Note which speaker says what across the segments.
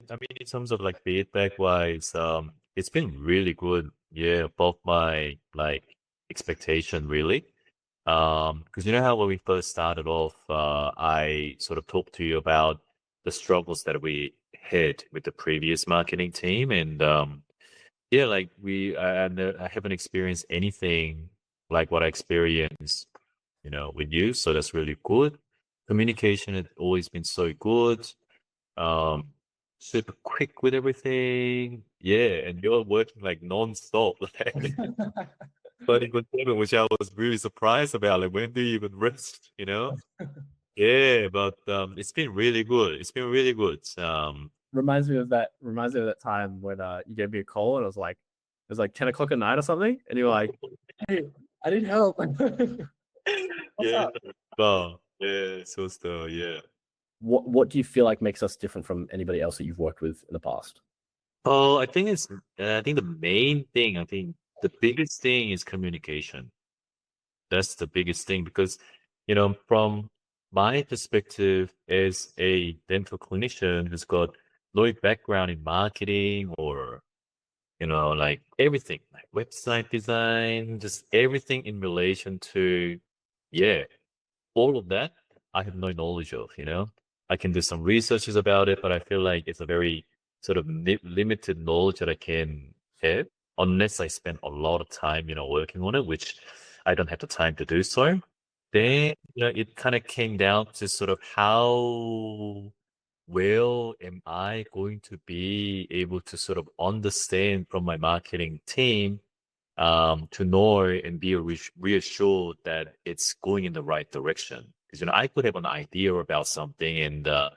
Speaker 1: in terms of like feedback wise, it's been really good. Yeah, above my like expectation, really. Because you know how when we first started off, I sort of talked to you about the struggles that we had with the previous marketing team, and yeah, like I haven't experienced anything like what I experienced, with you. So that's really good. Communication has always been so good. Um, Super quick with everything. Yeah, and you're working like non-stop, like 24/7, which I was really surprised about. Like, when do you even rest? Yeah, but it's been really good. It's been really good.
Speaker 2: Reminds me of that time when you gave me a call and it was like 10 o'clock at night or something, and you were like, "Hey, I need help." What's
Speaker 1: Yeah,
Speaker 2: up?
Speaker 1: well, yeah, so yeah.
Speaker 2: What do you feel like makes us different from anybody else that you've worked with in the past?
Speaker 1: Oh, I think the main thing, I think the biggest thing is communication. That's the biggest thing because, from my perspective as a dental clinician who's got no background in marketing or, like everything, like website design, just everything in relation to, yeah, all of that, I have no knowledge of. I can do some researches about it, but I feel like it's a very sort of limited knowledge that I can have unless I spend a lot of time, working on it, which I don't have the time to do so. Then, it kind of came down to sort of how well am I going to be able to sort of understand from my marketing team to know and be reassured that it's going in the right direction. Because I could have an idea about something, and the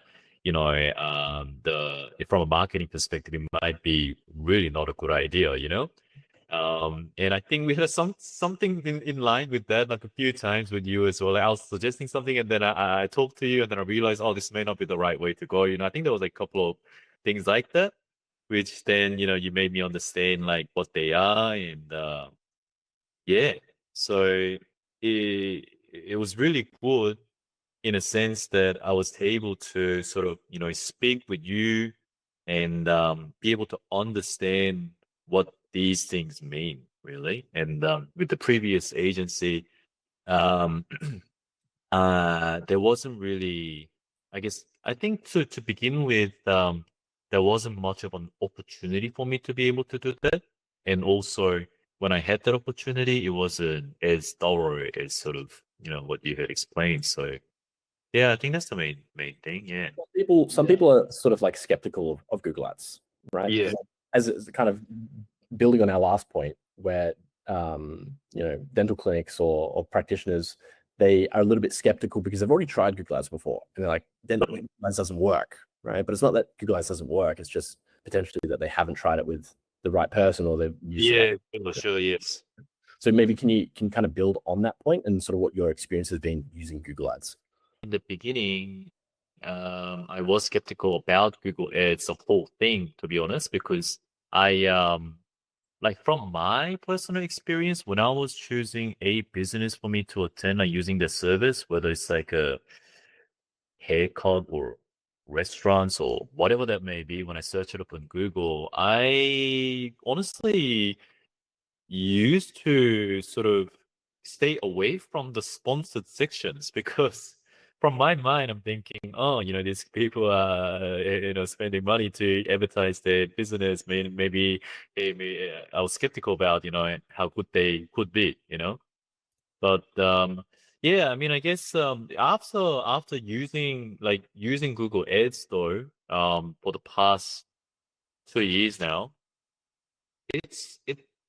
Speaker 1: from a marketing perspective, it might be really not a good idea. And I think we had something in line with that like a few times with you as well. Like, I was suggesting something, and then I talked to you, and then I realized, oh, this may not be the right way to go. I think there was like a couple of things like that, which then you made me understand like what they are, and yeah. So it was really good in a sense that I was able to sort of, speak with you and be able to understand what these things mean, really. And with the previous agency, um, there wasn't really, I think to begin with, there wasn't much of an opportunity for me to be able to do that. And also, when I had that opportunity, it wasn't as thorough as sort of, what you had explained. So, yeah, I think that's the main thing. Yeah.
Speaker 2: Some people are sort of like skeptical of Google Ads, right?
Speaker 1: Yeah.
Speaker 2: Because as kind of building on our last point, where dental clinics or practitioners, they are a little bit skeptical because they've already tried Google Ads before, and they're like, then Google Ads doesn't work, right? But it's not that Google Ads doesn't work; it's just potentially that they haven't tried it with the right person, or they've used the
Speaker 1: Yeah,
Speaker 2: wrong.
Speaker 1: for sure. Yes.
Speaker 2: So maybe can kind of build on that point and sort of what your experience has been using Google Ads.
Speaker 1: In the beginning, I was skeptical about Google Ads, the whole thing, to be honest, because I like from my personal experience, when I was choosing a business for me to attend, like using the service, whether it's like a haircut or restaurants or whatever that may be, when I search it up on Google, I honestly used to sort of stay away from the sponsored sections because from my mind I'm thinking, oh, these people are spending money to advertise their business. Maybe I was skeptical about how good they could be. But yeah, I guess after using Google Ads though, for the past 2 years now,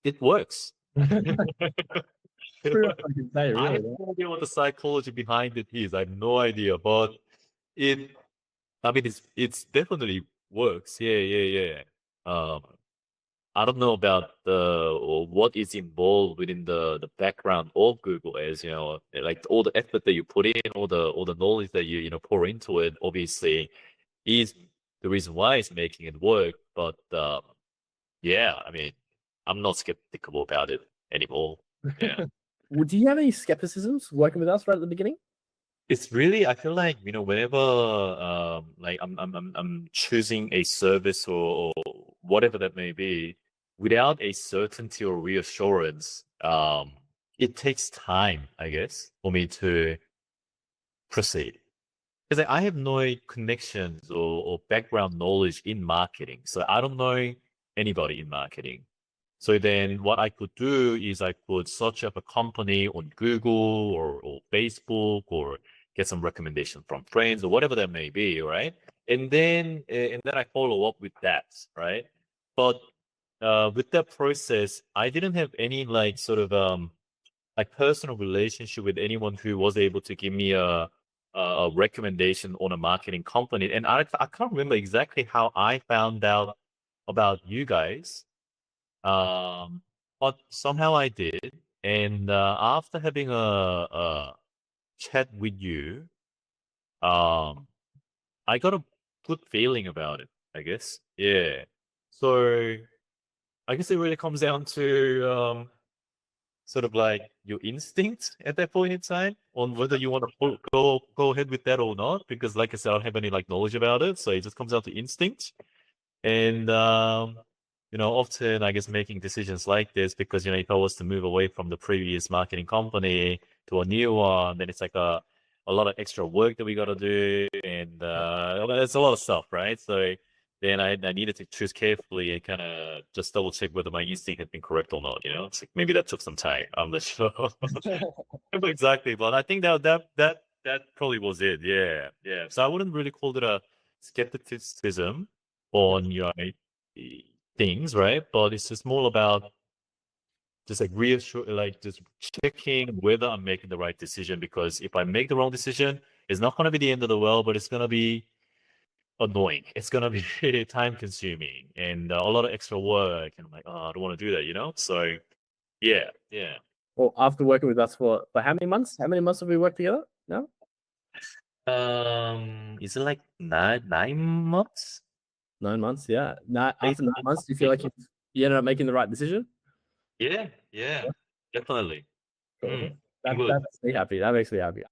Speaker 1: it works.
Speaker 2: Pretty much I can say,
Speaker 1: I
Speaker 2: really.
Speaker 1: have no idea what the psychology behind it is. I have no idea, but it. It's definitely works. Yeah, yeah, yeah. Um, I don't know about the or what is involved within the background of Google Ads. Like all the effort that you put in, all the knowledge that you pour into it. Obviously, is the reason why it's making it work. But yeah, I'm not skeptical about it anymore. Yeah.
Speaker 2: Do you have any skepticisms working with us right at the beginning?
Speaker 1: It's really, I feel like, whenever like I'm choosing a service or whatever that may be, without a certainty or reassurance, it takes time, I guess, for me to proceed. Because I have no connections or background knowledge in marketing. So I don't know anybody in marketing. So then what I could do is I could search up a company on Google or Facebook or get some recommendation from friends or whatever that may be, right? And then I follow up with that, right? But with that process, I didn't have any like sort of like personal relationship with anyone who was able to give me a recommendation on a marketing company. And I can't remember exactly how I found out about you guys. But somehow I did. And after having a chat with you, um, I got a good feeling about it, I guess. Yeah. So I guess it really comes down to sort of like your instinct at that point in time on whether you want to go ahead with that or not. Because like I said, I don't have any like knowledge about it, so it just comes down to instinct. And often I guess making decisions like this because if I was to move away from the previous marketing company to a new one, then it's like a lot of extra work that we got to do, and it's a lot of stuff, right? So then I needed to choose carefully and kind of just double check whether my instinct had been correct or not. It's like maybe that took some time. I'm not sure exactly, but I think that probably was it. Yeah, yeah. So I wouldn't really call it a skepticism on things, right? But it's just more about just like reassure, like just checking whether I'm making the right decision. Because if I make the wrong decision, it's not going to be the end of the world, but it's going to be annoying. It's going to be really time consuming and a lot of extra work. And I'm like, oh, I don't want to do that. So yeah, yeah.
Speaker 2: Well, after working with us for how many months? How many months have we worked together now?
Speaker 1: Is it like 9 months?
Speaker 2: 9 months, yeah. After 9 months, do you feel
Speaker 1: Yeah.
Speaker 2: like you ended up making the right decision?
Speaker 1: Yeah, yeah, definitely.
Speaker 2: Cool.
Speaker 1: Mm,
Speaker 2: That
Speaker 1: good.
Speaker 2: makes me happy. That makes me happy.